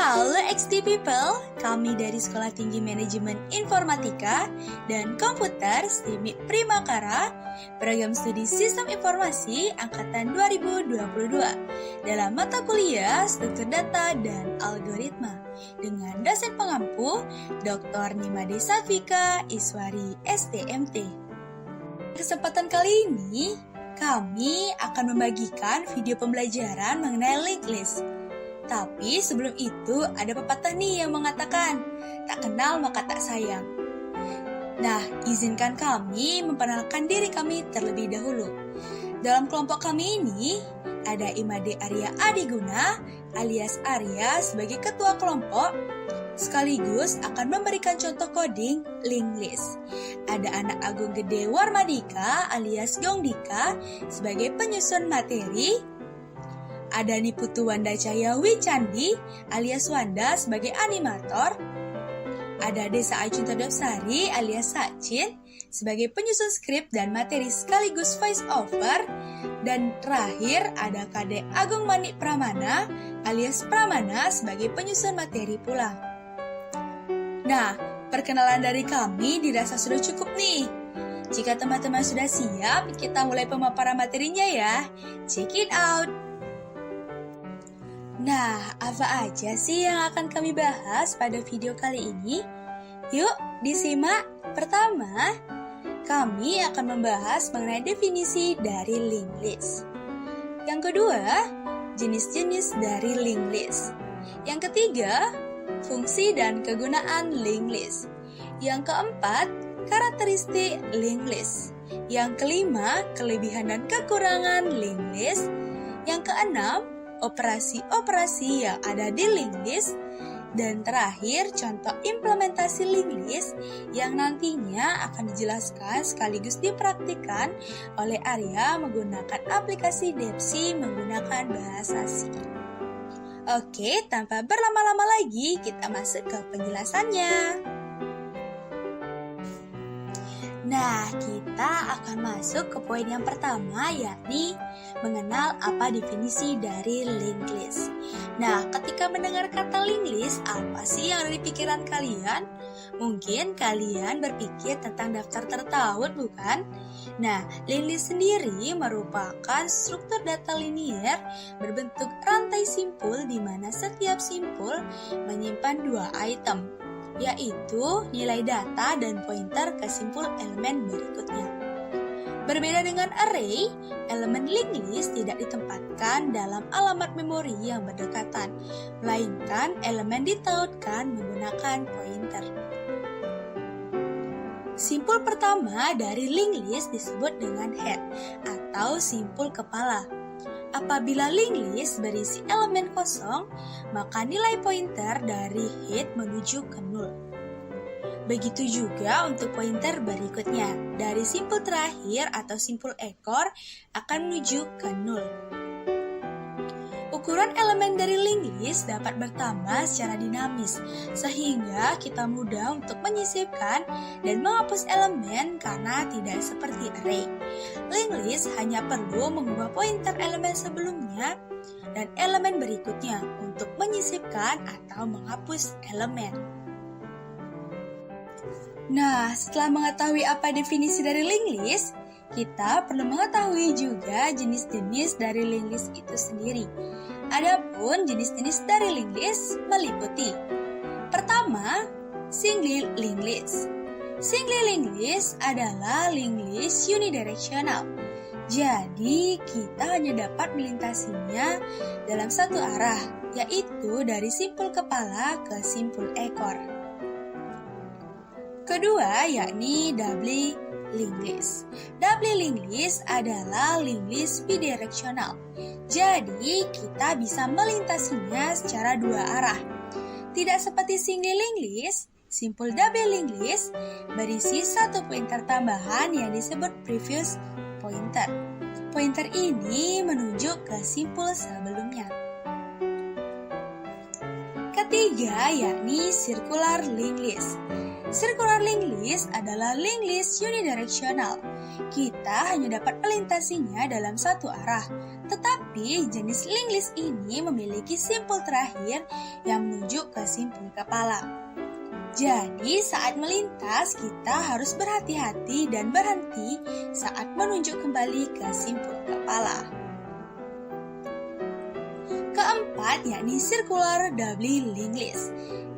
Halo XT People, kami dari Sekolah Tinggi Manajemen Informatika dan Komputer STIMIK Primakara, program studi Sistem Informasi Angkatan 2022 dalam mata kuliah Struktur Data dan Algoritma dengan dosen pengampu Dr. Nimade Safika Iswari STMT. Kesempatan kali ini, kami akan membagikan video pembelajaran mengenai linked list. Tapi sebelum itu ada pepatah nih yang mengatakan, tak kenal maka tak sayang. Nah, izinkan kami memperkenalkan diri kami terlebih dahulu. Dalam kelompok kami ini, ada Imade Arya Adiguna alias Arya sebagai ketua kelompok, sekaligus akan memberikan contoh coding linked list. Ada anak Agung Gede Warmadika alias Gongdika sebagai penyusun materi. Ada Niputu Wanda Cahya Wicandi alias Wanda sebagai animator. Ada Desa Acunta Dopsari alias Sacin sebagai penyusun skrip dan materi sekaligus voice over. Dan terakhir ada Kade Agung Manik Pramana alias Pramana sebagai penyusun materi pula. Nah, perkenalan dari kami dirasa sudah cukup nih. Jika teman-teman sudah siap, kita mulai pemaparan materinya ya. Check it out! Nah, apa aja sih yang akan kami bahas pada video kali ini? Yuk, disimak. Pertama, kami akan membahas mengenai definisi dari linked list. Yang kedua, jenis-jenis dari linked list. Yang ketiga, fungsi dan kegunaan linked list. Yang keempat, karakteristik linked list. Yang kelima, kelebihan dan kekurangan linked list. Yang keenam, operasi-operasi yang ada di linked list. Dan terakhir, contoh implementasi linked list yang nantinya akan dijelaskan sekaligus dipraktikkan oleh Arya menggunakan aplikasi Depsi menggunakan bahasa C. Oke, tanpa berlama-lama lagi, kita masuk ke penjelasannya. Nah, kita akan masuk ke poin yang pertama, yakni mengenal apa definisi dari linked list. Nah, ketika mendengar kata linked list, apa sih yang ada di pikiran kalian? Mungkin kalian berpikir tentang daftar tertaut, bukan? Nah, linked list sendiri merupakan struktur data linear berbentuk rantai simpul di mana setiap simpul menyimpan dua item, yaitu nilai data dan pointer ke simpul elemen berikutnya. Berbeda dengan array, elemen linked list tidak ditempatkan dalam alamat memori yang berdekatan, melainkan elemen ditautkan menggunakan pointer. Simpul pertama dari linked list disebut dengan head atau simpul kepala. Apabila linked list berisi elemen kosong, maka nilai pointer dari head menuju ke 0. Begitu juga untuk pointer berikutnya, dari simpul terakhir atau simpul ekor akan menuju ke 0. Ukuran elemen dari linked list dapat bertambah secara dinamis, sehingga kita mudah untuk menyisipkan dan menghapus elemen karena tidak seperti array. Linked list hanya perlu mengubah pointer elemen sebelumnya dan elemen berikutnya untuk menyisipkan atau menghapus elemen. Nah, setelah mengetahui apa definisi dari linked list, kita perlu mengetahui juga jenis-jenis dari linked list itu sendiri. Adapun jenis-jenis dari linked list meliputi: pertama, single linked list. Single linked list adalah linked list unidirectional. Jadi, kita hanya dapat melintasinya dalam satu arah, yaitu dari simpul kepala ke simpul ekor. Kedua, yakni double linked list. Double linked list adalah linked list bidirectional. Jadi, kita bisa melintasinya secara dua arah. Tidak seperti single linked list, simpul double linked list berisi satu pointer tambahan yang disebut previous pointer. Pointer ini menunjuk ke simpul sebelumnya. Ketiga, yakni circular linked list. Circular linked list adalah linked list unidirectional. kita hanya dapat melintasinya dalam satu arah. Tetapi jenis linked list ini memiliki simpul terakhir yang menuju ke simpul kepala. Jadi saat melintas kita harus berhati-hati dan berhenti saat menunjuk kembali ke simpul kepala. Keempat yakni circular double linked list.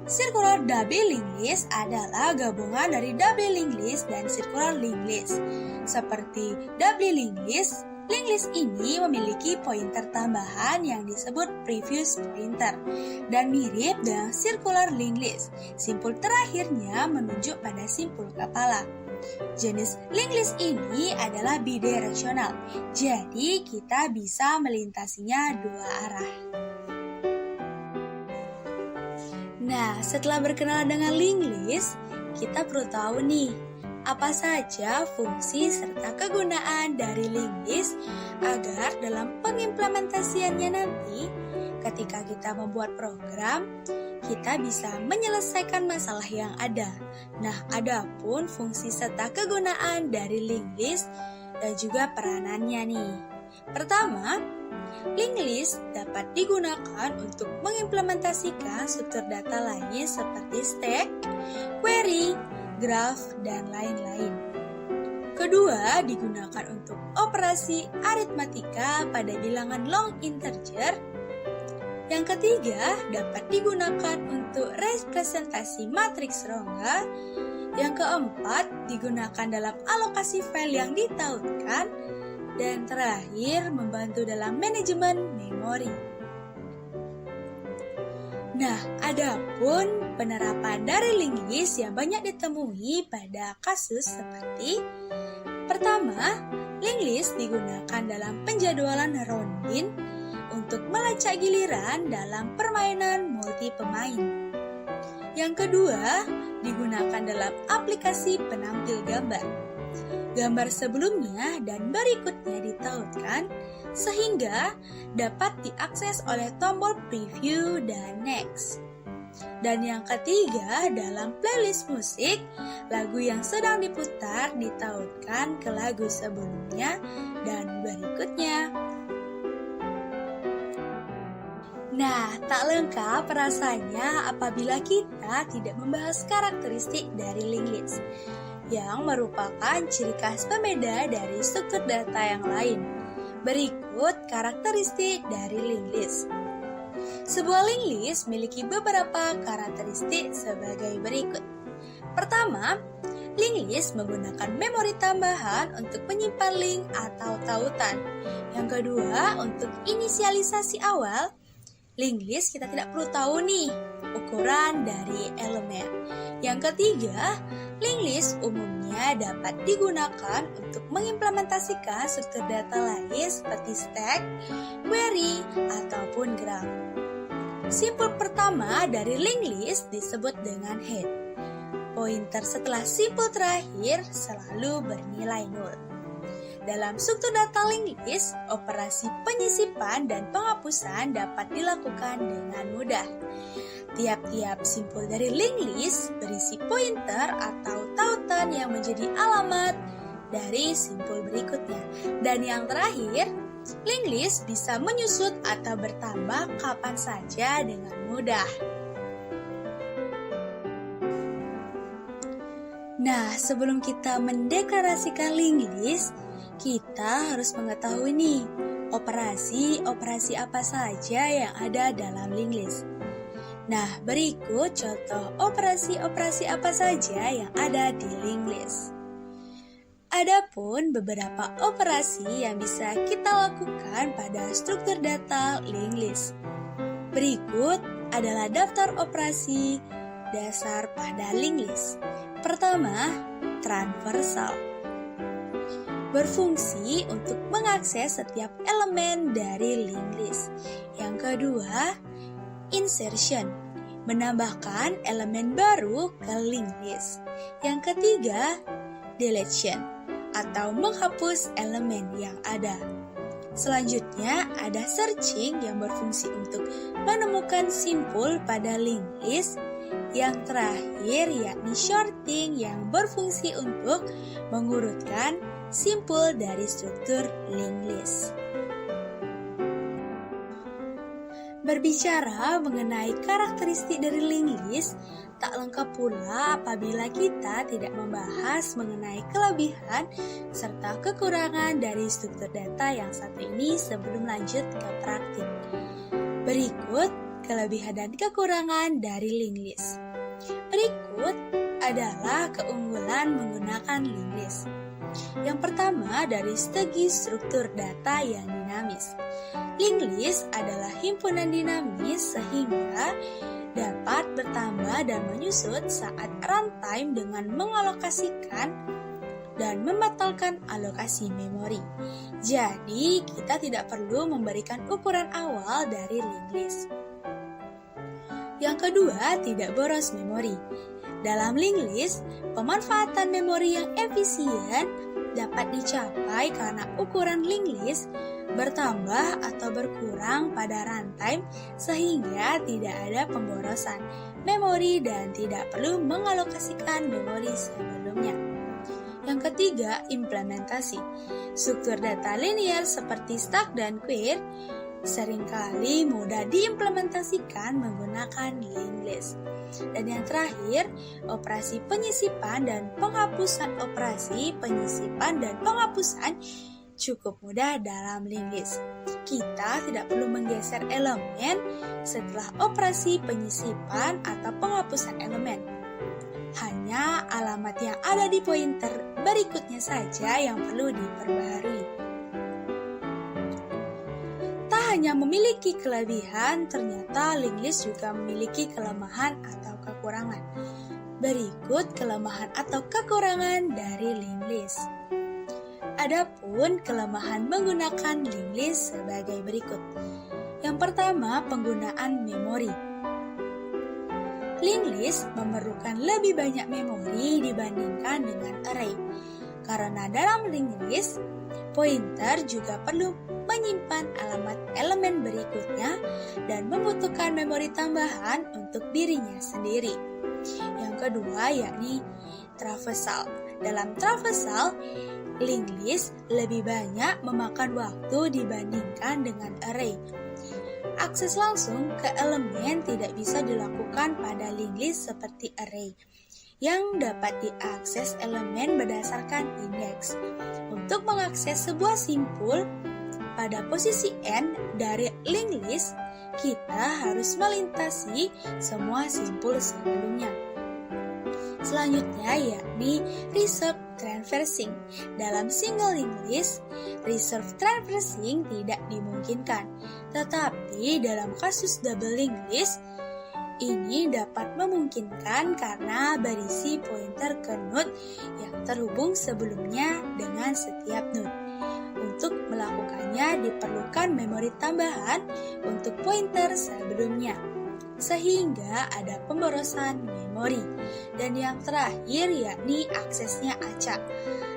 Circular double linked list adalah gabungan dari double linked list dan circular linked list. Seperti double linked list ini memiliki pointer tambahan yang disebut previous pointer dan mirip dengan circular linked list. Simpul terakhirnya menunjuk pada simpul kepala. Jenis linked list ini adalah bidirectional, jadi kita bisa melintasinya dua arah. Nah, setelah berkenalan dengan linked list, kita perlu tahu nih, apa saja fungsi serta kegunaan dari linked list agar dalam pengimplementasiannya nanti, ketika kita membuat program, kita bisa menyelesaikan masalah yang ada. Nah, adapun fungsi serta kegunaan dari linked list dan juga peranannya nih. Pertama, linked list dapat digunakan untuk mengimplementasikan struktur data lain seperti stack, query, graph, dan lain-lain. Kedua, digunakan untuk operasi aritmatika pada bilangan long integer. Yang ketiga, dapat digunakan untuk representasi matriks rongga. Yang keempat, digunakan dalam alokasi file yang ditautkan. Dan terakhir, membantu dalam manajemen memori. Nah, adapun penerapan dari linked list yang banyak ditemui pada kasus seperti pertama, linked list digunakan dalam penjadwalan rondin untuk melacak giliran dalam permainan multi pemain. Yang kedua, digunakan dalam aplikasi penampil gambar. Gambar sebelumnya dan berikutnya ditautkan sehingga dapat diakses oleh tombol preview dan next. Dan yang ketiga, dalam playlist musik, lagu yang sedang diputar ditautkan ke lagu sebelumnya dan berikutnya. Nah, tak lengkap rasanya apabila kita tidak membahas karakteristik dari linked list, yang merupakan ciri khas pembeda dari struktur data yang lain. Berikut karakteristik dari linked list. Sebuah linked list memiliki beberapa karakteristik sebagai berikut. Pertama, linked list menggunakan memori tambahan untuk menyimpan link atau tautan. Yang kedua, untuk inisialisasi awal, linked list kita tidak perlu tahu nih ukuran dari elemen. Yang ketiga, linked list umumnya dapat digunakan untuk mengimplementasikan struktur data lain seperti stack, query, ataupun graph. Simpul pertama dari linked list disebut dengan head. Pointer setelah simpul terakhir selalu bernilai 0. Dalam struktur data linked list, operasi penyisipan dan penghapusan dapat dilakukan dengan mudah. Tiap-tiap simpul dari linked list berisi pointer atau tautan yang menjadi alamat dari simpul berikutnya. Dan yang terakhir, linked list bisa menyusut atau bertambah kapan saja dengan mudah. Nah, sebelum kita mendeklarasikan linked list, kita harus mengetahui nih, operasi apa saja yang ada dalam linked list. Nah, berikut contoh operasi apa saja yang ada di linked list. Adapun beberapa operasi yang bisa kita lakukan pada struktur data linked list. Berikut adalah daftar operasi dasar pada linked list. Pertama, transversal. Berfungsi untuk mengakses setiap elemen dari linked list. Yang kedua, insertion. Menambahkan elemen baru ke linked list. Yang ketiga, deletion. Atau menghapus elemen yang ada. Selanjutnya, ada searching yang berfungsi untuk menemukan simpul pada linked list. Yang terakhir yakni sorting yang berfungsi untuk mengurutkan simpul dari struktur linked list. Berbicara mengenai karakteristik dari linked list, tak lengkap pula apabila kita tidak membahas mengenai kelebihan serta kekurangan dari struktur data yang satu ini sebelum lanjut ke praktik. Berikut kelebihan dan kekurangan dari linked list. Berikut adalah keunggulan menggunakan linked list. Yang pertama dari segi struktur data yang dinamis. Linked list adalah himpunan dinamis sehingga dapat bertambah dan menyusut saat runtime dengan mengalokasikan dan membatalkan alokasi memori. Jadi, kita tidak perlu memberikan ukuran awal dari linked list. Yang kedua, tidak boros memori. Dalam linked list, pemanfaatan memori yang efisien dapat dicapai karena ukuran linked list bertambah atau berkurang pada runtime sehingga tidak ada pemborosan memori dan tidak perlu mengalokasikan memori sebelumnya. Yang ketiga, implementasi. Struktur data linear seperti stack dan query seringkali mudah diimplementasikan menggunakan linked list. Dan yang terakhir, operasi penyisipan dan penghapusan cukup mudah dalam linked list. Kita tidak perlu menggeser elemen setelah operasi penyisipan atau penghapusan elemen. Hanya alamat yang ada di pointer berikutnya saja yang perlu diperbaharui. Tak hanya memiliki kelebihan, ternyata linked list juga memiliki kelemahan atau kekurangan. Berikut kelemahan atau kekurangan dari linked list. Adapun kelemahan menggunakan linked list sebagai berikut. Yang pertama, penggunaan memori. Linked list memerlukan lebih banyak memori dibandingkan dengan array. Karena dalam linked list, pointer juga perlu menyimpan alamat elemen berikutnya dan membutuhkan memori tambahan untuk dirinya sendiri. Yang kedua yakni traversal. Dalam traversal, linked list lebih banyak memakan waktu dibandingkan dengan array. Akses langsung ke elemen tidak bisa dilakukan pada linked list seperti array, yang dapat diakses elemen berdasarkan indeks. Untuk mengakses sebuah simpul pada posisi N dari linked list, kita harus melintasi semua simpul sebelumnya. Selanjutnya yakni reserve traversing. Dalam single linked list, reserve traversing tidak dimungkinkan. Tetapi dalam kasus double linked list, ini dapat memungkinkan karena berisi pointer ke node yang terhubung sebelumnya dengan setiap node. Untuk melakukannya diperlukan memori tambahan untuk pointer sebelumnya, sehingga ada pemborosan memori. Dan yang terakhir yakni aksesnya acak.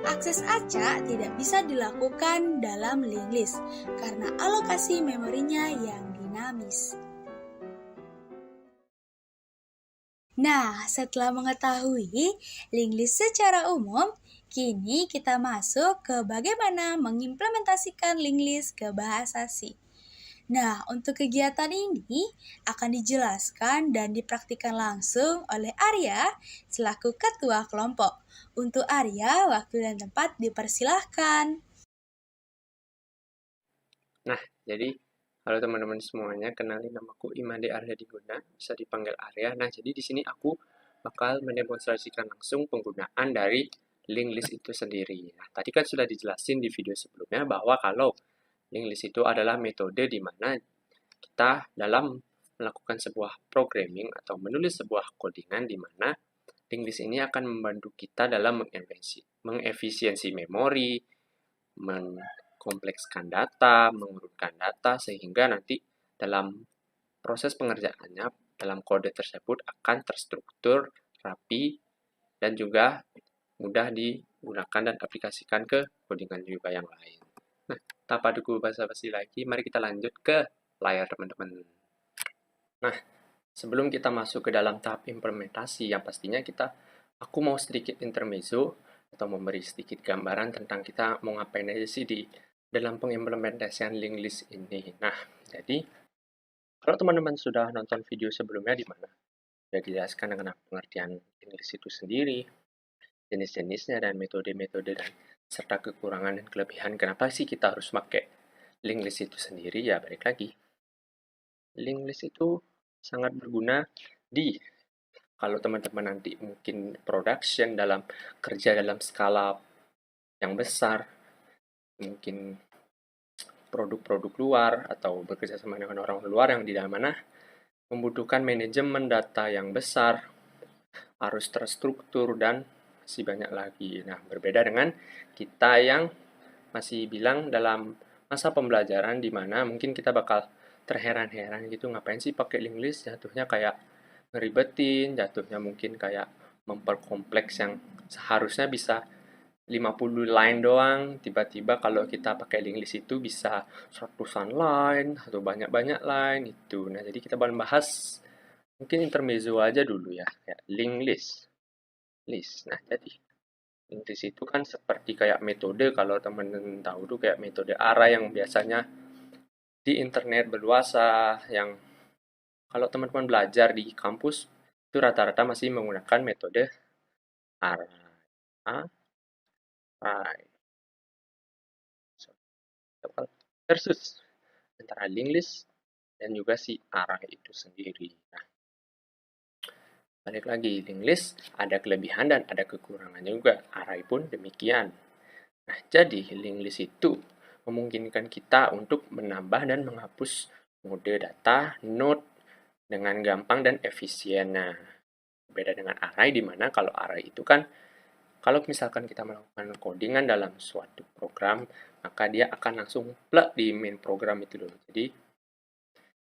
Akses acak tidak bisa dilakukan dalam linked list karena alokasi memorinya yang dinamis. Nah, setelah mengetahui linked list secara umum, kini kita masuk ke bagaimana mengimplementasikan linked list ke bahasa C. Nah, untuk kegiatan ini akan dijelaskan dan dipraktikkan langsung oleh Arya selaku ketua kelompok. Untuk Arya, waktu dan tempat dipersilahkan. Nah, jadi halo teman-teman semuanya, kenalin namaku Imade Arya Diguna, bisa dipanggil Arya. Nah, jadi di sini aku bakal mendemonstrasikan langsung penggunaan dari linked list itu sendiri. Nah, tadi kan sudah dijelasin di video sebelumnya bahwa kalau linked list itu adalah metode di mana kita dalam melakukan sebuah programming atau menulis sebuah codingan di mana linked list ini akan membantu kita dalam mengefisiensi memori, mengkomplekskan data, mengurutkan data, sehingga nanti dalam proses pengerjaannya dalam kode tersebut akan terstruktur, rapi, dan juga mudah digunakan dan aplikasikan ke codingan juga yang lain. Nah, tanpa basa-basi lagi, mari kita lanjut ke layar teman-teman. Nah, sebelum kita masuk ke dalam tahap implementasi, yang pastinya aku mau sedikit intermezzo atau memberi sedikit gambaran tentang kita mau ngapain aja sih di dalam pengimplementasian linked list ini. Nah, jadi kalau teman-teman sudah nonton video sebelumnya di mana sudah dijelaskan dengan pengertian linked list itu sendiri, jenis-jenisnya dan metode-metode dan serta kekurangan dan kelebihan. Kenapa sih kita harus pakai linked list itu sendiri? Ya, balik lagi. Linked list itu sangat berguna kalau teman-teman nanti mungkin production kerja dalam skala yang besar, mungkin produk-produk luar atau bekerja sama dengan orang luar yang di dalam mana membutuhkan manajemen data yang besar, harus terstruktur dan masih banyak lagi. Nah, berbeda dengan kita yang masih bilang dalam masa pembelajaran di mana mungkin kita bakal terheran-heran gitu, ngapain sih pakai linked list, jatuhnya kayak ngeribetin, jatuhnya mungkin kayak memperkompleks yang seharusnya bisa 50 line doang, tiba-tiba kalau kita pakai linked list itu bisa ratusan line atau banyak-banyak line itu. Nah, jadi kita bakal bahas mungkin intermezzo aja dulu ya, kayak linked list. Nah, jadi linked list itu kan seperti kayak metode, kalau teman-teman tahu tuh kayak metode array yang biasanya di internet berluasa, yang kalau teman-teman belajar di kampus itu rata-rata masih menggunakan metode array. Versus antara linked list dan juga si array itu sendiri. Nah, balik lagi, linked list ada kelebihan dan ada kekurangan juga. Array pun demikian. Nah, jadi linked list itu memungkinkan kita untuk menambah dan menghapus mode data, node dengan gampang dan efisien. Nah, beda dengan array di mana kalau array itu kan kalau misalkan kita melakukan codingan dalam suatu program, maka dia akan langsung plug di main program itu dulu. Jadi,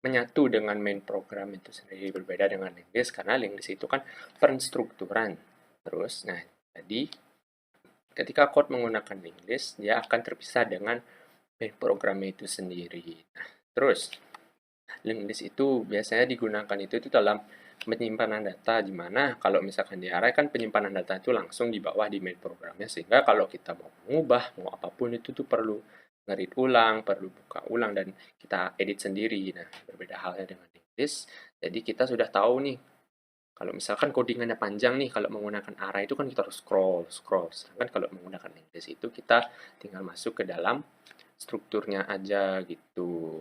menyatu dengan main program itu sendiri, berbeda dengan linked list, karena linked list itu kan penstrukturan. Terus, nah, jadi ketika code menggunakan linked list, dia akan terpisah dengan main program itu sendiri. Nah, terus, linked list itu biasanya digunakan itu dalam penyimpanan data, di mana kalau misalkan di array kan penyimpanan data itu langsung di bawah di main programnya, sehingga kalau kita mau mengubah, mau apapun itu tuh perlu nge-read ulang, perlu buka ulang, dan kita edit sendiri. Nah, berbeda halnya dengan linked list, jadi kita sudah tahu nih, kalau misalkan codingannya panjang nih, kalau menggunakan array itu kan kita harus scroll. Sedangkan kalau menggunakan linked list itu kita tinggal masuk ke dalam strukturnya aja gitu.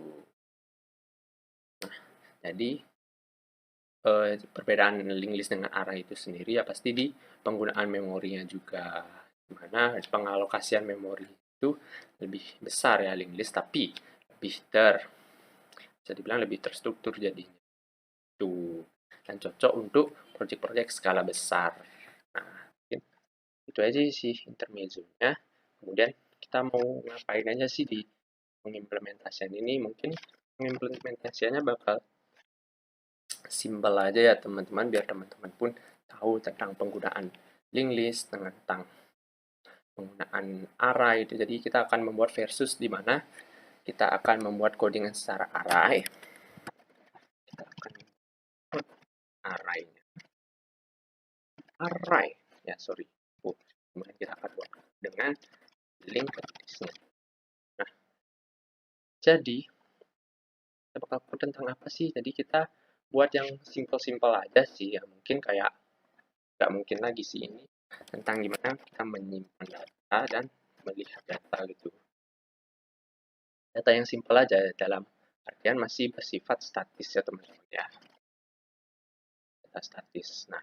Nah, jadi perbedaan linked list dengan array itu sendiri ya pasti di penggunaan memorinya juga, dimana pengalokasian memori itu lebih besar ya linked list, tapi bisa dibilang lebih terstruktur jadinya itu, dan cocok untuk proyek-proyek skala besar. Nah, mungkin itu aja sih intermezzonya. Kemudian kita mau ngapain aja sih di pengimplementasian ini? Mungkin pengimplementasiannya bakal simpel aja ya teman-teman, biar teman-teman pun tahu tentang penggunaan linked list, tentang penggunaan array itu. Jadi kita akan membuat versus di mana kita akan membuat codingan secara array. Kita akan membuat array ya, sorry. Kemudian kita akan buat dengan linked listnya. Nah, jadi kita bakal buat tentang apa sih? Jadi kita buat yang simple-simple aja sih, ya mungkin kayak nggak mungkin lagi sih ini tentang gimana kita menyimpan data dan melihat data gitu. Data yang simple aja, dalam artian masih bersifat statis ya teman-teman ya. Data statis. Nah,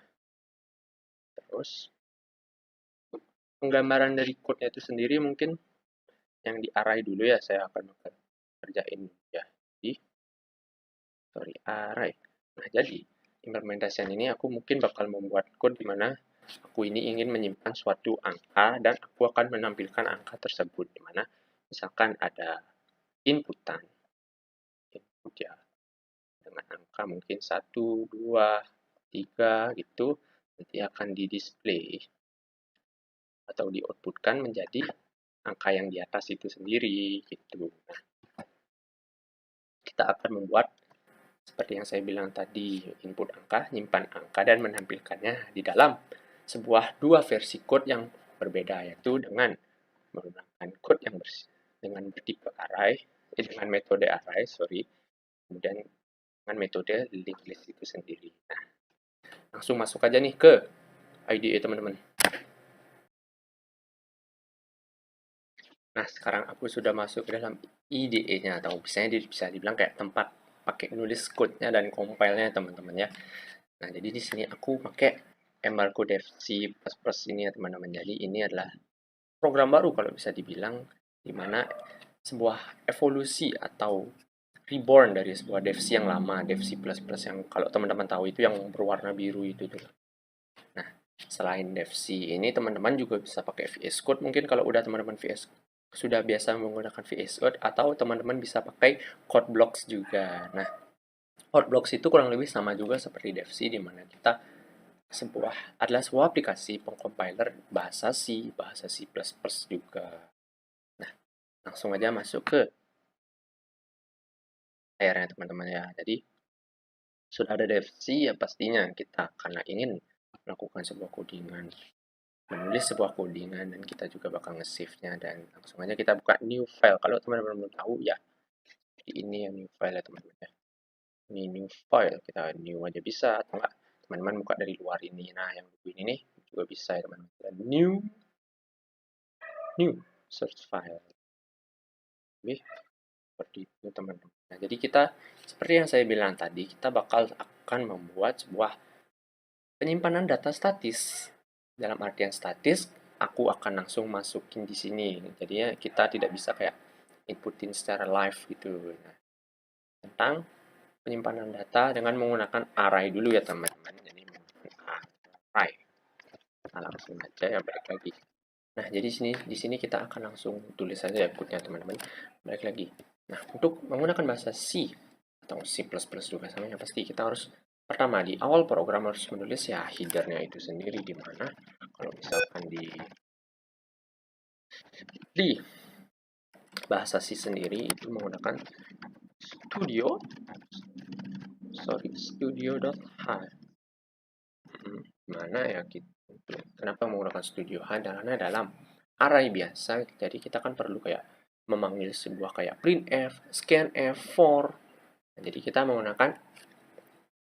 terus penggambaran dari code-nya itu sendiri mungkin yang di array dulu ya, saya akan kerjain ya di array. Nah, jadi implementasian ini aku mungkin bakal membuat code di mana aku ini ingin menyimpan suatu angka dan aku akan menampilkan angka tersebut, di mana misalkan ada input ya dengan angka mungkin 1, 2, 3 gitu, nanti akan di display atau di outputkan menjadi angka yang di atas itu sendiri gitu. Nah, kita akan membuat Seperti yang saya bilang tadi, input angka, nyimpan angka, dan menampilkannya di dalam sebuah dua versi code yang berbeda, yaitu dengan menggunakan code yang dengan bertipe array, dengan metode array, kemudian dengan metode linked list itu sendiri. Nah, langsung masuk aja nih ke IDE teman-teman. Nah, sekarang aku sudah masuk ke dalam IDE-nya, atau misalnya bisa dibilang kayak tempat pakai nulis code-nya dan compile-nya teman-teman ya. Nah, jadi di sini aku pakai Embargo Dev C++ ini ya teman-teman. Jadi ini adalah program baru kalau bisa dibilang, di mana sebuah evolusi atau reborn dari sebuah Dev C yang lama, Dev C++ yang kalau teman-teman tahu itu yang berwarna biru itu tuh. Nah, selain Dev C ini teman-teman juga bisa pakai VS Code. Mungkin kalau udah teman-teman sudah biasa menggunakan VS Code, atau teman-teman bisa pakai Codeblocks juga. Nah, Codeblocks itu kurang lebih sama juga seperti Dev C, di mana kita adalah sebuah aplikasi pengcompiler bahasa C, bahasa C++ juga. Nah, langsung aja masuk ke layarnya teman-teman ya. Jadi, sudah ada Dev C ya pastinya kita karena ingin melakukan sebuah codingan, menulis sebuah codingan, dan kita juga bakal nge-save-nya, dan langsung aja kita buka new file. Kalau teman-teman belum tahu ya, ini yang new file ya teman-teman ya. Ini new file, kita new aja bisa, atau enggak teman-teman buka dari luar ini. Nah, yang ini nih juga bisa ya teman-teman. New search file. Oke, seperti itu teman-teman. Nah, jadi kita seperti yang saya bilang tadi, kita akan membuat sebuah penyimpanan data statis. Dalam artian statis, aku akan langsung masukin di sini. Jadinya kita tidak bisa kayak inputin secara live gitu. Nah, tentang penyimpanan data dengan menggunakan array dulu ya teman-teman. Jadi array. Nah, langsung aja ya, balik lagi. Nah, jadi di sini kita akan langsung tulis saja ya code-nya teman-teman. Balik lagi. Nah, untuk menggunakan bahasa C atau C++ juga sama yang pasti kita harus pertama di awal program harus menulis ya header-nya itu sendiri, di mana kalau misalkan di bahasa C sendiri itu menggunakan studio.h. Mana ya gitu. Kenapa menggunakan studio H? Karena dalam array biasa, jadi kita kan perlu kayak memanggil sebuah kayak printf, scanf, for. Nah, jadi kita menggunakan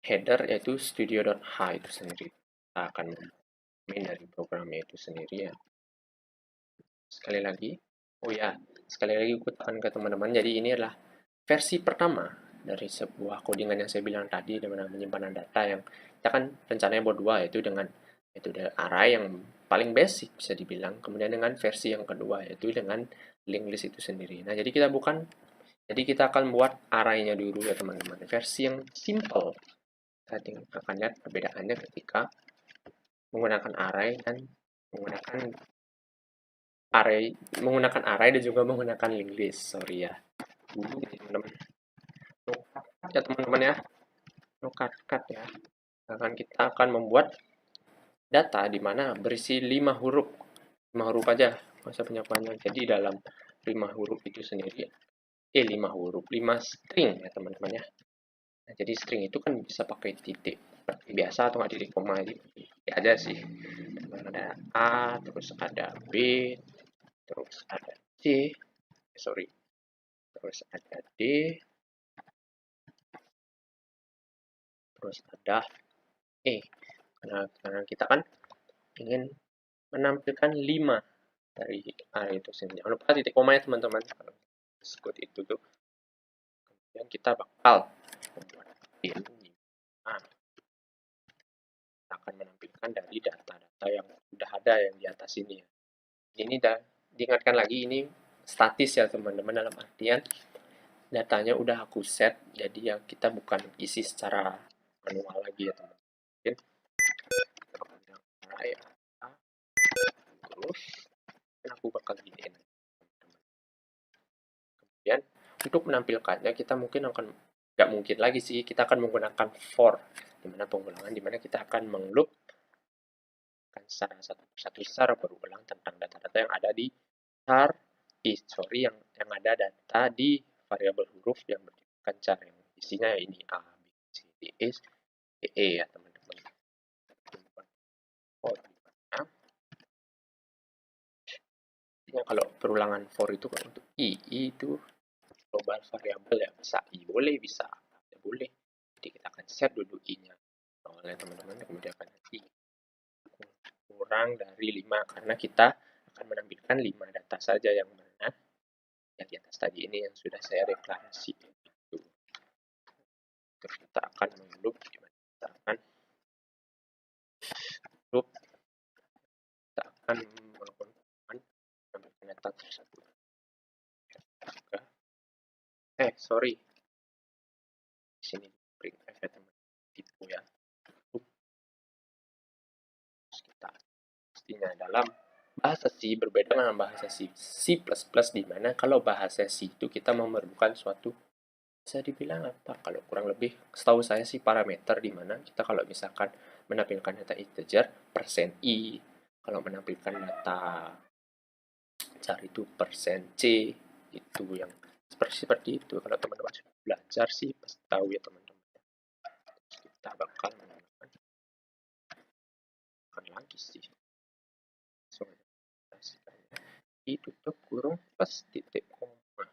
header yaitu studio.h itu sendiri. Kita akan main dari programnya itu sendiri ya. Sekali lagi, sekali lagi aku tekan ke teman-teman. Jadi ini adalah versi pertama dari sebuah codingan yang saya bilang tadi, dengan penyimpanan data yang kita kan rencananya buat dua, yaitu dengan metode array yang paling basic bisa dibilang, kemudian dengan versi yang kedua yaitu dengan linked list itu sendiri. Nah, jadi kita akan buat array-nya dulu ya teman-teman, versi yang simple. Kita akan lihat perbedaannya ketika menggunakan array dan menggunakan array dan juga menggunakan linked list. Sorry ya, teman-teman. Ya teman-teman ya, cut ya. Kita akan membuat data di mana berisi 5 huruf. 5 huruf aja, masa punya panjang. Jadi dalam 5 huruf itu sendiri, 5 huruf, 5 string ya teman-teman ya. Nah, jadi string itu kan bisa pakai titik seperti biasa atau nggak titik koma ya aja sih. Ada A, terus ada B, terus ada C, terus ada D, terus ada E. Karena kita kan ingin menampilkan 5 dari A itu sendiri. Jangan lupa titik koma ya teman-teman. Code itu tuh. Kemudian kita bakal membuat ini. Akan menampilkan dari data-data yang sudah ada yang di atas ini ya. Ini diingatkan lagi, ini statis ya teman-teman, dalam artian datanya udah aku set, jadi ya kita bukan isi secara manual lagi ya teman-teman. Mungkin terus aku bakal giniin. Kemudian untuk menampilkannya kita nggak mungkin lagi sih, kita akan menggunakan for, dimana pengulangan, dimana kita akan mengloop secara berulang tentang data-data yang ada di yang ada data di variabel huruf yang berdasarkan char yang isinya ini A, B, E ya teman-teman. For dimana ya, kalau perulangan for itu kan untuk I itu global variable ya, bisa I boleh, bisa tidak boleh. Jadi kita akan set dulu I-nya oleh teman-teman, kemudian akan nanti kurang dari 5 karena kita akan menampilkan 5 data saja yang mana yang di atas tadi ini yang sudah saya deklarasi itu. Terus kita akan mengloop, kita akan loop, kita akan melakukan menampilkan data tersebut. Sorry, di sini print ya teman, tipu ya. Terus kita pastinya dalam bahasa C berbeda dengan bahasa C++ di mana kalau bahasa C itu kita memerlukan suatu, bisa dibilang apa, kalau kurang lebih setahu saya sih parameter, di mana kita kalau misalkan menampilkan data integer %i, kalau menampilkan data char itu %c, itu yang seperti itu. Kalau teman-teman sudah belajar sih pasti tahu ya teman-teman. Kita bakal menggunakan lagi sih, i tutup kurung plus titik koma.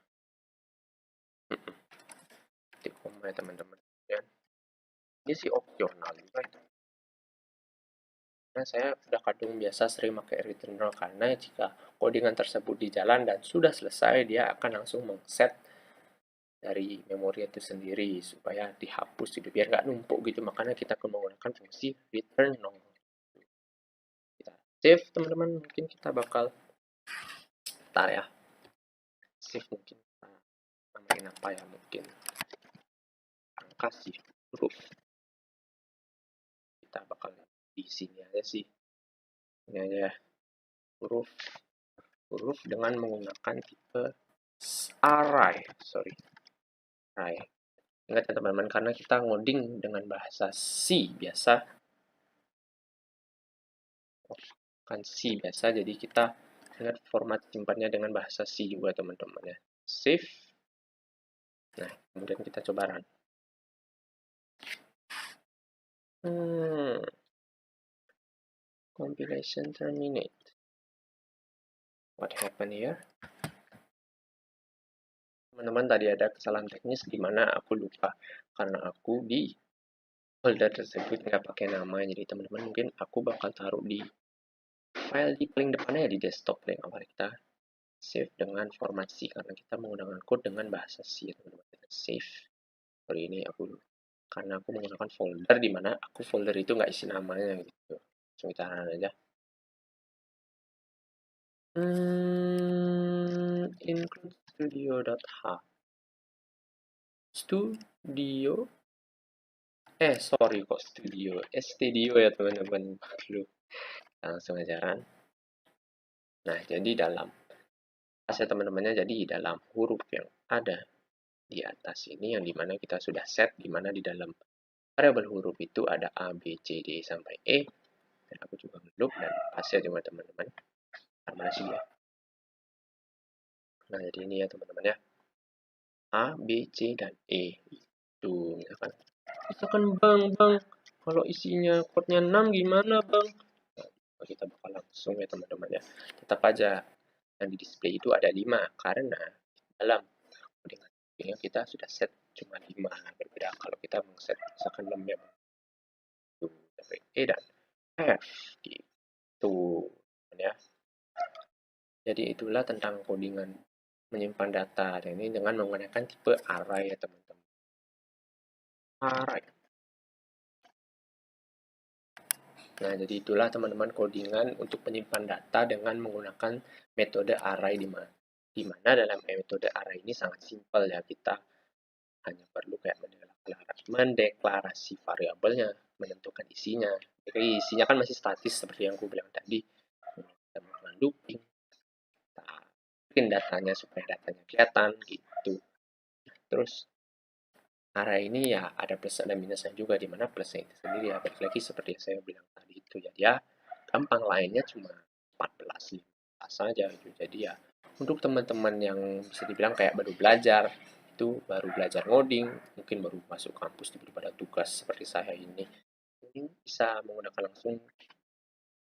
Titik koma ya teman-teman. Dan ini sih opsional juga itu. Nah, saya udah kadung biasa sering pakai return null karena jika codingan tersebut di jalan dan sudah selesai, dia akan langsung mengset dari memori itu sendiri supaya dihapus gitu, biar nggak numpuk gitu. Makanya kita akan menggunakan fungsi return null. Kita save teman-teman, mungkin kita bakal ya save, mungkin namain apa ya, mungkin angka sih, huruf. Kita bakal di sini aja sih, ini aja huruf dengan menggunakan tipe array. Ingat ya teman-teman, karena kita ngoding dengan bahasa C biasa, jadi kita ingat format simpannya dengan bahasa C juga teman-teman ya. Save. Nah, kemudian kita coba run. Compilation terminate. What happened here? Teman-teman, tadi ada kesalahan teknis di mana aku lupa karena aku di folder tersebut nggak pakai nama. Jadi teman-teman, mungkin aku bakal taruh di file di paling depannya ya, di desktop paling awal. Kita save dengan format C karena kita menggunakan code dengan bahasa C, teman-teman. Kita save. Kali ini karena aku menggunakan folder di mana folder itu nggak isi namanya gitu. Langsung kita run aja. Include studio.h. Sorry kok studio, studio ya teman-teman. Langsung aja run. Nah, jadi dalam teman-temannya, jadi dalam huruf yang ada di atas ini, yang dimana kita sudah set, dimana di dalam variabel huruf itu ada A, B, C, D, sampai E. Dan aku juga ngeloop dan pasnya juga teman-teman. Mana sih ya? Nah, jadi ini ya teman-teman ya. A, B, C, dan E. Itu misalkan bang, kalau isinya code-nya 6 gimana bang? Nah, kita bakal langsung ya teman-teman ya. Tetap aja yang di display itu ada 5 karena dalam codingan kita sudah set cuma 5. Berbeda kalau kita set misalkan 6 ya. Sampai E dan F gitu ya. Jadi itulah tentang codingan menyimpan data, dan ini dengan menggunakan tipe array ya teman-teman. Array. Nah, jadi itulah teman-teman codingan untuk menyimpan data dengan menggunakan metode array, di mana dalam metode array ini sangat simpel ya, kita hanya perlu kayak mendeklarasi variabelnya, menentukan isinya. Jadi isinya kan masih statis seperti yang aku bilang tadi. Kita melakukan looping, kita bikin datanya supaya datanya kelihatan gitu. Terus array ini ya ada plus dan minusnya juga, dimana plusnya itu sendiri ya balik lagi seperti yang saya bilang tadi itu ya, dia gampang, lainnya cuma 14 saja gitu. Jadi ya untuk teman-teman yang bisa dibilang kayak baru belajar, itu baru belajar ngoding, mungkin baru masuk kampus tiba-tiba ada tugas seperti saya ini, mungkin bisa menggunakan langsung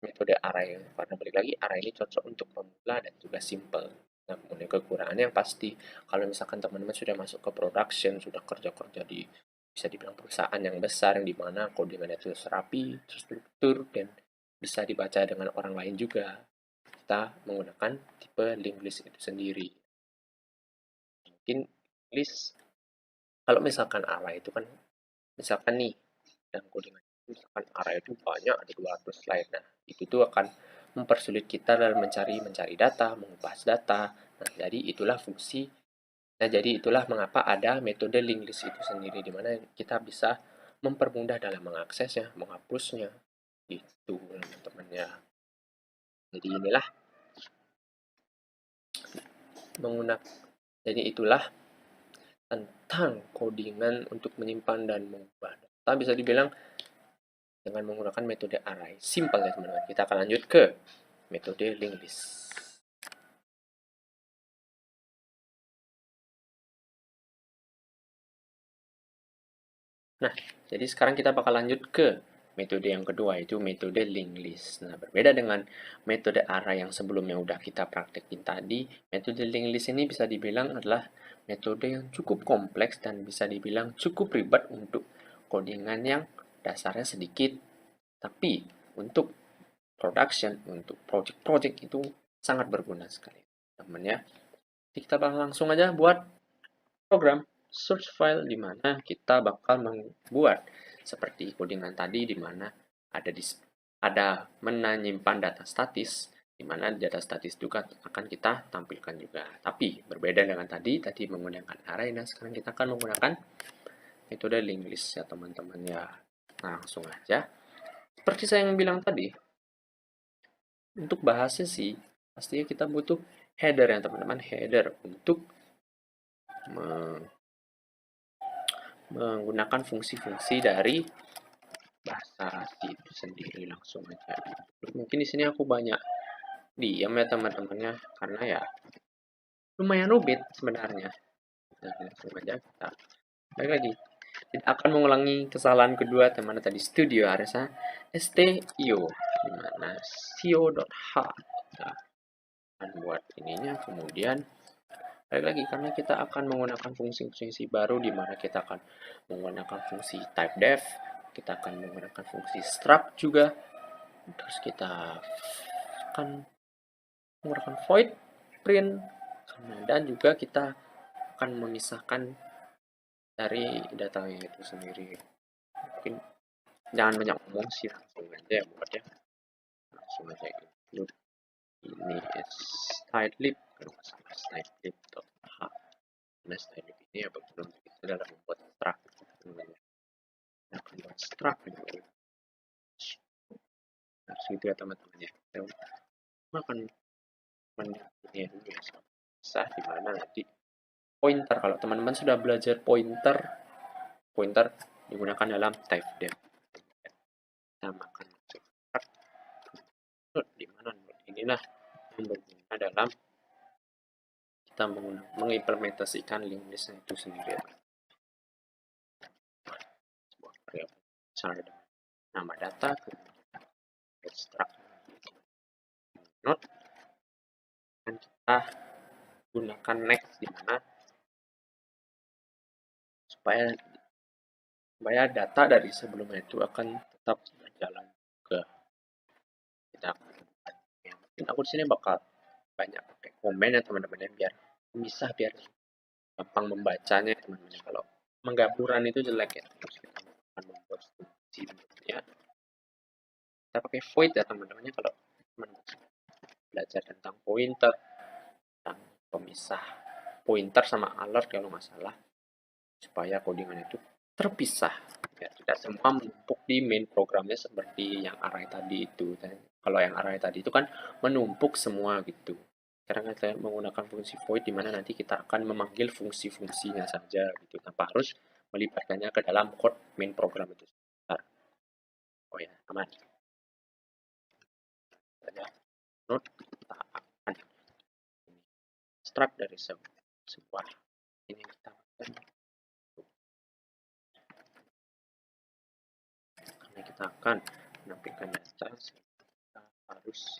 metode array, karena balik lagi array ini cocok untuk pemula dan juga simple. Nah, mengenai kekurangannya yang pasti, kalau misalkan teman-teman sudah masuk ke production, sudah kerja-kerja di bisa dibilang perusahaan yang besar, yang dimana codingannya itu rapi, terstruktur, dan bisa dibaca dengan orang lain juga, kita menggunakan tipe linked list itu sendiri. Mungkin list, kalau misalkan array itu kan, misalkan nih, dan codingan misalkan array itu banyak, ada 200 slide. Nah, itu tuh akan mempersulit kita dalam mencari data, mengupas data. Nah, jadi itulah mengapa ada metode linked list itu sendiri, di mana kita bisa mempermudah dalam mengaksesnya, menghapusnya, gitu teman-teman ya. Jadi itulah tentang codingan untuk menyimpan dan mengubah data, bisa dibilang dengan menggunakan metode array. Simple ya teman-teman. Kita akan lanjut ke metode linked list. Nah, jadi sekarang kita bakal lanjut ke metode yang kedua, yaitu metode linked list. Nah, berbeda dengan metode array yang sebelumnya udah kita praktekin tadi, metode linked list ini bisa dibilang adalah metode yang cukup kompleks dan bisa dibilang cukup ribet untuk codingan yang dasarnya sedikit. Tapi untuk production, untuk project-project itu sangat berguna sekali, teman ya. Jadi kita bakal langsung aja buat program search file, di mana kita bakal membuat seperti codingan tadi, di mana ada menyimpan data statis, di mana data statis juga akan kita tampilkan juga. Tapi berbeda dengan tadi menggunakan array. Nah, sekarang kita akan menggunakan metode linked list ya teman-teman ya. Nah, langsung aja. Seperti saya yang bilang tadi, untuk bahasnya sih pastinya kita butuh header ya teman-teman, header untuk menggunakan fungsi-fungsi dari bahasa itu sendiri. Langsung aja. Mungkin di sini aku banyak diam ya teman-temannya, karena ya lumayan rumit sebenarnya. Nah, langsung aja kita balik lagi. Tidak akan mengulangi kesalahan kedua teman tadi, studio harusnya stio, dimana sio.h. Kita akan buat ininya, kemudian balik lagi karena kita akan menggunakan fungsi-fungsi baru, di mana kita akan menggunakan fungsi typedef, kita akan menggunakan fungsi struct juga, terus kita akan menggunakan void, print, dan juga kita akan memisahkan dari datanya itu sendiri. Mungkin jangan banyak ngomong sih, langsung aja ya buat ya. Langsung aja include ini stylelib, kalau nggak salah stylelib.h. Nah, stylelib ini ya betul kita dalam membuat struct. Kita akan buat struct ini. Harus gitu ya teman-teman ya. Kita akan ini dulu ya, sah di mana nanti pointer. Kalau teman-teman sudah belajar pointer digunakan dalam typedef. Kita makan di mana inilah yang berguna dalam kita mengimplementasikan linked list itu sendiri. Sebuah variabel misalnya nama data, extract not, dan kita gunakan next, di mana supaya data dari sebelumnya itu akan tetap berjalan ke kita. Mungkin aku di sini bakal banyak pakai komen ya teman-teman ya, biar bisa biar gampang membacanya teman-teman. Kalau menggamburan itu jelek ya, terus kita akan membuat fungsi bentuknya. Kita pakai void ya teman-teman ya, kalau teman-teman belajar tentang pointer, tentang pemisah pointer sama alert kalau nggak salah, supaya codingan itu terpisah ya, tidak semua menumpuk di main programnya seperti yang array tadi itu. Dan kalau yang array tadi itu kan menumpuk semua gitu. Sekarang kita menggunakan fungsi void, di mana nanti kita akan memanggil fungsi-fungsinya saja gitu, tanpa harus melibatkannya ke dalam code main program itu. Oh ya, aman. Node kita akan extract dari sebuah ini, kita Karena kita akan menampilkan data, kita harus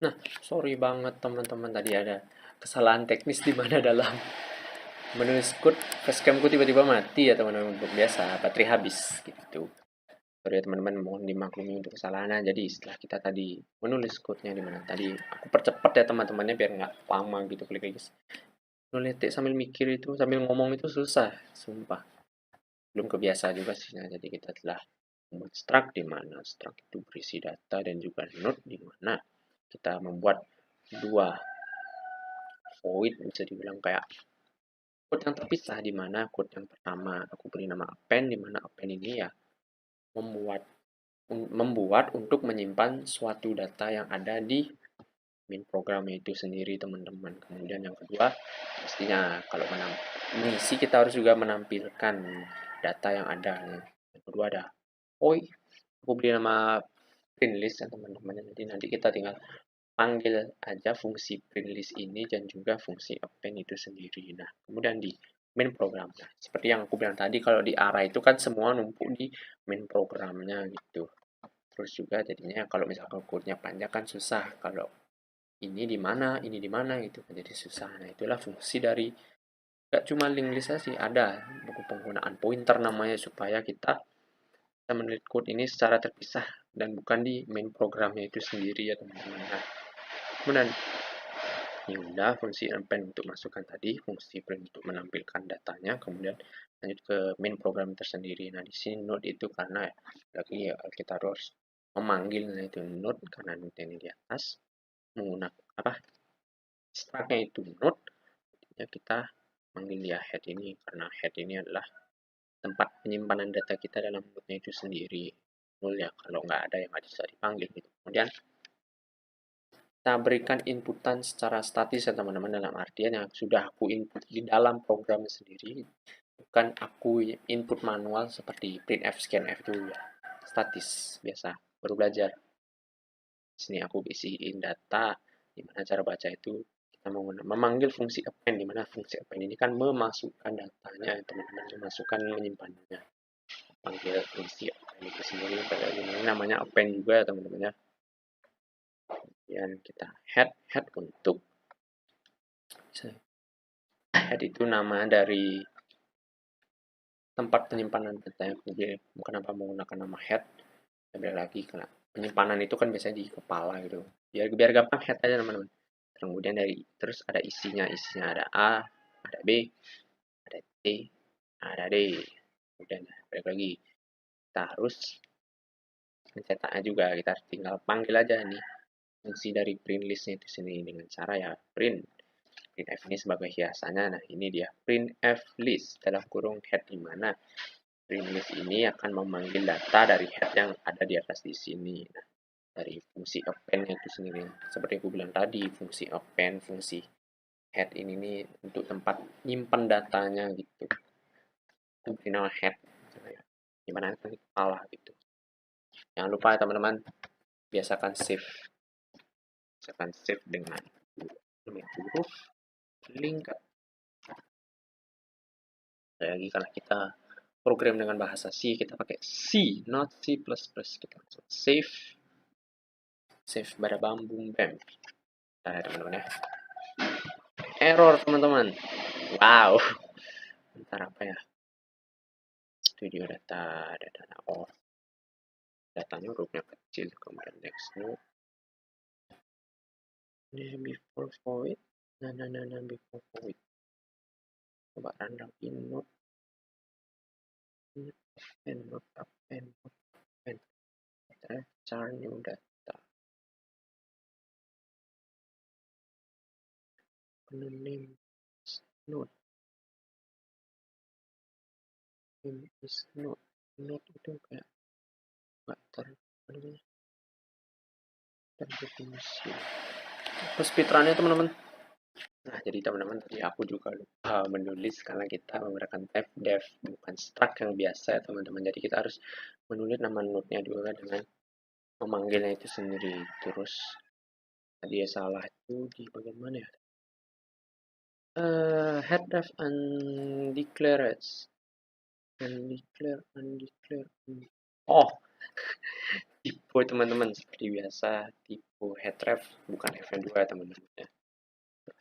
Nah, sorry banget teman-teman, tadi ada kesalahan teknis di mana dalam menulis code facecamku tiba-tiba mati ya teman-teman. Biasa baterai habis gitu. Sorry ya teman-teman, mohon dimaklumi untuk kesalahannya. Jadi setelah kita tadi menulis code-nya di mana tadi, aku percepat ya teman-temannya biar nggak lama gitu klik guys. Nulis sambil mikir itu, sambil ngomong itu susah, sumpah. Belum kebiasa juga sih. Nah, jadi kita telah membuat struct di mana struct itu berisi data dan juga node di mana kita membuat dua void, bisa dibilang kayak code yang terpisah, di mana code yang pertama aku beri nama append, di mana append ini ya membuat untuk menyimpan suatu data yang ada di main program itu sendiri teman-teman. Kemudian yang kedua, pastinya kalau mengisi kita harus juga menampilkan data yang ada. Yang kedua ada void, aku beri nama print list ya teman-teman. Jadi nanti kita tinggal panggil aja fungsi print list ini dan juga fungsi append itu sendiri. Nah, kemudian di main programnya, seperti yang aku bilang tadi, kalau di array itu kan semua numpuk di main programnya gitu. Terus juga jadinya kalau misalkan code-nya panjang kan susah, kalau ini di mana gitu kan, jadi susah. Nah, itulah fungsi dari gak cuma link list sih, ada buku penggunaan pointer namanya, supaya kita bisa menulis code ini secara terpisah dan bukan di main programnya itu sendiri ya teman-teman. Nah, kemudian ini udah fungsi append untuk masukkan tadi, fungsi print untuk menampilkan datanya, kemudian lanjut ke main program tersendiri. Nah, di sini node itu karena lagi ya, kita harus memanggil itu node karena node ini di atas menggunakan apa? Struct-nya itu node, ya kita manggil dia head ini karena head ini adalah tempat penyimpanan data kita dalam node-nya itu sendiri. Nol ya, kalau nggak ada yang nggak bisa dipanggil gitu. Kemudian kita berikan inputan secara statis ya teman-teman, dalam artian yang sudah aku input di dalam program sendiri, bukan aku input manual seperti printf, scanf itu ya statis biasa, baru belajar. Sini aku isiin data, dimana cara baca itu kita memanggil fungsi append, dimana fungsi append ini kan memasukkan datanya teman-teman, memasukkan, menyimpannya. Panggil fungsi append itu sendiri, pada ini namanya append juga ya teman-teman ya. Kemudian kita head untuk head itu nama dari tempat penyimpanan data yang kenapa menggunakan nama head, Balik lagi karena penyimpanan itu kan biasanya di kepala gitu. Biar gampang head aja teman-teman. Kemudian terus ada isinya ada A, ada B, ada C, ada D. Kemudian balik lagi kita harus mencetaknya juga, kita tinggal panggil aja nih fungsi dari print listnya itu sini dengan cara ya printf ini sebagai hiasannya. Nah ini dia printf list dalam kurung head, di mana print list ini akan memanggil data dari head yang ada di atas di sini. Nah, dari fungsi append itu sendiri, seperti aku bilang tadi, fungsi append, fungsi head ini nih untuk tempat nyimpan datanya gitu. Itu final head, gimana nanti kepala gitu. Jangan lupa ya teman-teman, biasakan save dengan huruf link. Lagi karena kita program dengan bahasa C, kita pakai C, not C++. Kita langsung save pada bambung bam. Nah, teman-teman ya. Error teman-teman. Wow. Bentar apa ya? Studio data oh. Datanya hurufnya kecil, kemudian next node. Before void. Nah, before void. Coba run lagi node. Append. Char new data. Name is node. Name is node. Node itu kayak nggak terdefinisi. Terus fitranya teman-teman. Nah, jadi teman-teman tadi aku juga lupa menulis karena kita menggunakan tab def bukan struct yang biasa ya teman-teman. Jadi kita harus menulis nama node-nya juga dengan memanggilnya itu sendiri. Terus tadi ya salah itu di bagian mana ya? Head def undeclared. Undeclared. Oh, tipe teman-teman seperti biasa, tipe href bukan fn2 ya teman-teman ya.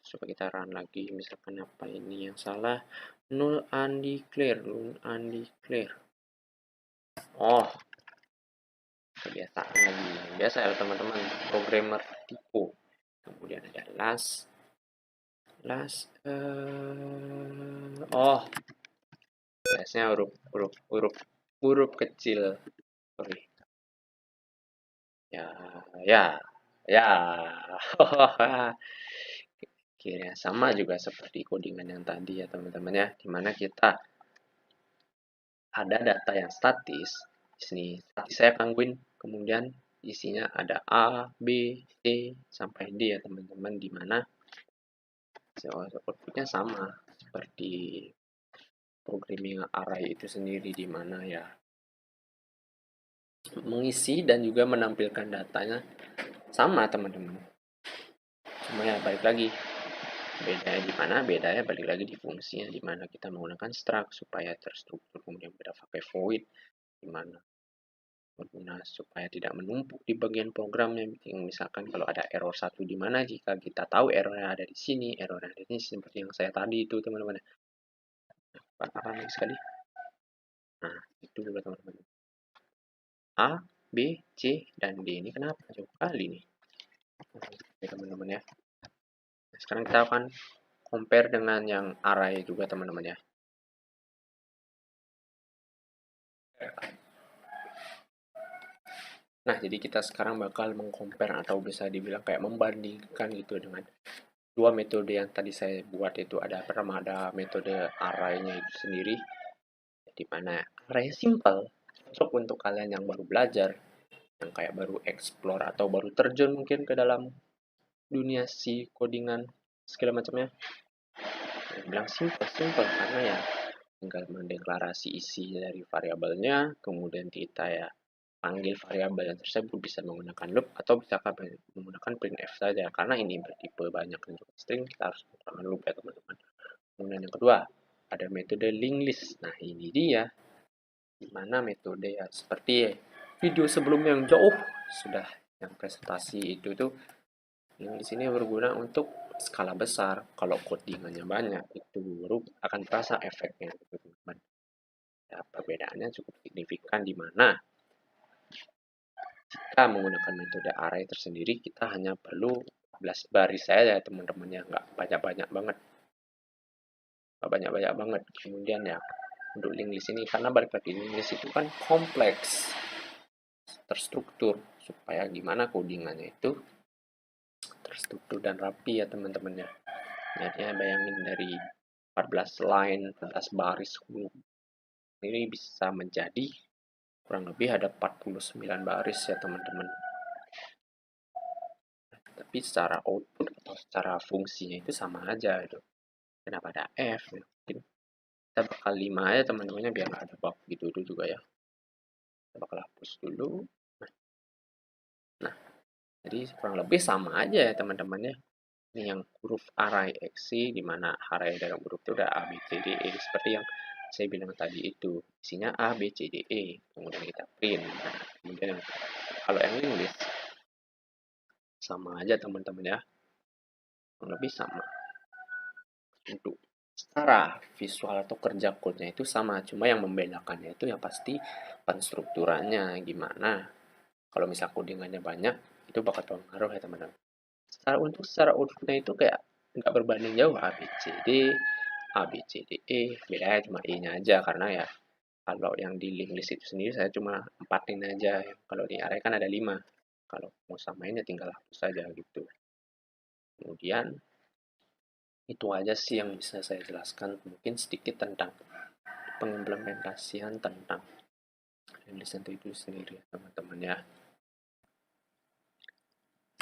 Coba kita run lagi, misalkan apa ini yang salah, null undeclared. Oh, kebiasaan lagi, biasa ya teman-teman, programmer tipe. Kemudian ada last oh, lastnya huruf kecil, sorry ya kira sama juga seperti codingan yang tadi ya teman-teman ya, dimana kita ada data yang statis. Di sini statis saya gangguin, kemudian isinya ada A, B, C sampai D ya teman-teman, dimana outputnya sama seperti programming array itu sendiri, dimana ya mengisi dan juga menampilkan datanya sama teman-teman. Cuma ya balik lagi, bedanya di mana? Bedanya balik lagi di fungsinya, di mana kita menggunakan struct supaya terstruktur, kemudian kita pakai void di mana supaya tidak menumpuk di bagian programnya. Misalkan kalau ada error satu, di mana jika kita tahu errornya ada di sini, errornya ada di sini, seperti yang saya tadi itu teman-teman. Apa sekali? Nah, itu juga teman-teman. A, B, C, dan D ini kenapa jauh kali nih? Oke teman-teman ya. Nah, sekarang kita akan compare dengan yang array juga teman-teman ya. Nah, jadi kita sekarang bakal mengcompare atau bisa dibilang kayak membandingkan gitu dengan dua metode yang tadi saya buat. Itu ada pertama, ada metode array-nya itu sendiri, di mana array simple, cocok untuk kalian yang baru belajar, yang kayak baru explore atau baru terjun mungkin ke dalam dunia si codingan segala macamnya. Bilang simple karena ya tinggal mendeklarasi isi dari variabelnya, kemudian kita ya panggil variabel yang tersebut, bisa menggunakan loop atau bisa menggunakan printf saja. Karena ini bertipe banyak untuk string, kita harus menggunakan loop ya teman-teman. Kemudian yang kedua, ada metode linked list. Nah ini dia, dimana metode ya seperti video sebelumnya yang jauh sudah yang presentasi itu tuh, yang di sini berguna untuk skala besar. Kalau codingannya banyak, itu baru akan terasa efeknya teman-teman. Ya, perbedaannya cukup signifikan, di mana Jika menggunakan metode array tersendiri, kita hanya perlu 14 baris saja teman-teman ya, nggak banyak-banyak banget. Kemudian ya, untuk link list ini, karena balik lagi link list itu kan kompleks, terstruktur, supaya gimana codingannya itu terstruktur dan rapi ya teman-teman ya. Jadi bayangin dari 14 line, 14 baris huruf, ini bisa menjadi kurang lebih ada 49 baris ya teman-teman. Tapi secara output atau secara fungsinya itu sama aja itu. Kenapa ada F? Mungkin kita bakal 5 aja teman-temannya biar nggak ada bug gitu juga ya. Kita bakal hapus dulu. Nah, jadi kurang lebih sama aja ya teman-teman ya. Ini yang huruf array XC, di mana array dalam huruf itu ada A, B, C, D, E. Seperti yang saya bilang tadi itu. Isinya A, B, C, D, E. Kemudian kita print. Nah, kemudian kalau yang list sama aja teman-teman ya. Kurang lebih sama. Untuk secara visual atau kerja code-nya itu sama. Cuma yang membedakannya itu yang pasti penstrukturannya gimana. Kalau misal codingannya banyak, itu bakal berpengaruh ya teman-teman. Secara outputnya itu kayak nggak berbanding jauh A, B, C, D, E. Bedanya cuma E-nya aja, karena ya kalau yang di link list itu sendiri saya cuma 4-in aja. Kalau di array kan ada 5. Kalau mau samain ya tinggal hapus saja gitu. Kemudian itu aja sih yang bisa saya jelaskan, mungkin sedikit tentang pengimplementasian tentang link list itu sendiri ya teman-teman ya.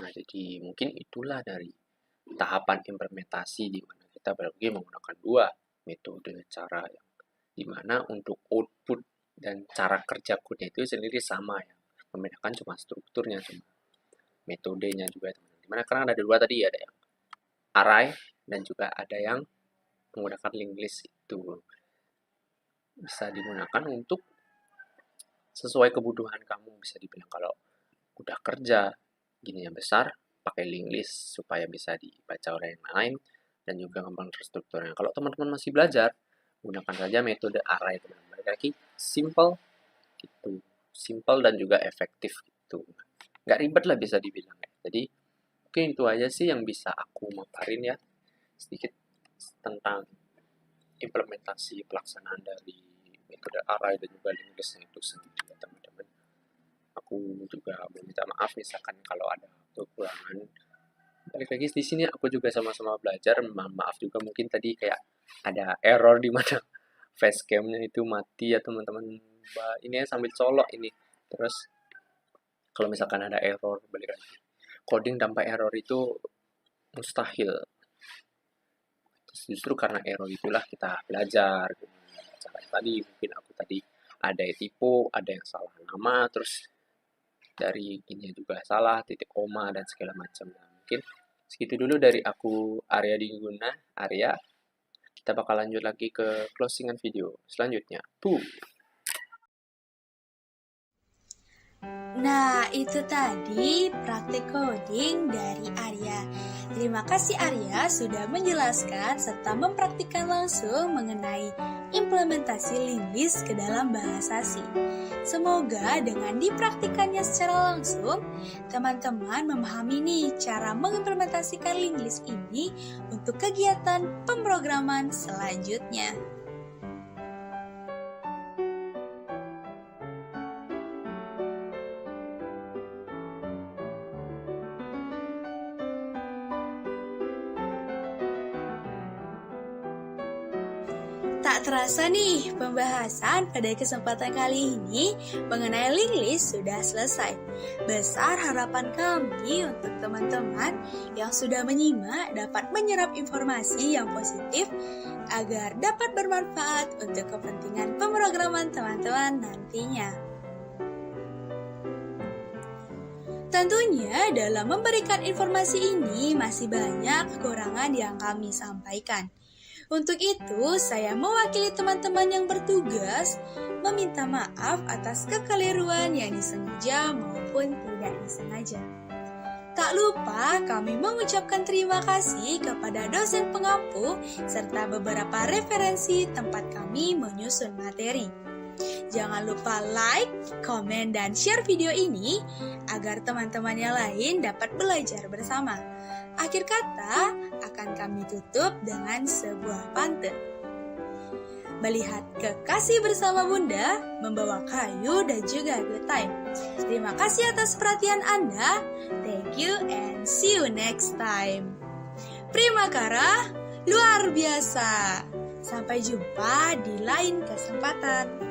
Nah, jadi mungkin itulah dari tahapan implementasi di mana kita berbagi menggunakan 2 metode cara yang dimana untuk output dan cara kerja code itu sendiri sama ya. Membedakan cuma strukturnya, cuma metodenya juga teman-teman. Dimana karena ada 2 tadi, ada yang array dan juga ada yang menggunakan link list itu. Bisa digunakan untuk sesuai kebutuhan kamu, bisa dibilang kalau udah kerja gini yang besar, pakai link list supaya bisa dibaca oleh yang lain dan juga gampang terstrukturnya. Kalau teman-teman masih belajar, gunakan saja metode array teman-teman. Lagi simple gitu, simple dan juga efektif gitu. Nggak ribet lah bisa dibilang ya. Jadi mungkin itu aja sih yang bisa aku maparin ya, sedikit tentang implementasi pelaksanaan dari metode array dan juga link list itu sendiri ya teman-teman. Aku juga meminta maaf misalkan kalau ada kekurangan. Balik lagi di sini aku juga sama-sama belajar. Mohon maaf juga mungkin tadi kayak ada error di mana facecam-nya itu mati ya teman-teman. Ini sambil colok ini. Terus kalau misalkan ada error, balik lagi. Coding tanpa error itu mustahil. Justru karena error itulah kita belajar. Cara tadi mungkin aku tadi ada yang tipu, ada yang salah nama, terus dari ini juga salah, titik koma dan segala macam. Nah, mungkin segitu dulu dari aku, Arya Dingguna. Arya, kita bakal lanjut lagi ke closingan video selanjutnya. Nah, itu tadi praktik coding dari Arya. Terima kasih Arya sudah menjelaskan serta mempraktikkan langsung mengenai implementasi link list ke dalam bahasa C. Semoga dengan dipraktikannya secara langsung, teman-teman memahami nih cara mengimplementasikan link list ini untuk kegiatan pemrograman selanjutnya. Tak terasa nih, pembahasan pada kesempatan kali ini mengenai link list sudah selesai. Besar harapan kami untuk teman-teman yang sudah menyimak dapat menyerap informasi yang positif agar dapat bermanfaat untuk kepentingan pemrograman teman-teman nantinya. Tentunya dalam memberikan informasi ini masih banyak kekurangan yang kami sampaikan. Untuk itu, saya mewakili teman-teman yang bertugas meminta maaf atas kekeliruan yang disengaja maupun tidak disengaja. Tak lupa kami mengucapkan terima kasih kepada dosen pengampu serta beberapa referensi tempat kami menyusun materi. Jangan lupa like, komen, dan share video ini agar teman-teman yang lain dapat belajar bersama. Akhir kata akan kami tutup dengan sebuah pantun. Melihat kekasih bersama Bunda, membawa kayu dan juga good time. Terima kasih atas perhatian Anda. Thank you and see you next time. Primakara luar biasa. Sampai jumpa di lain kesempatan.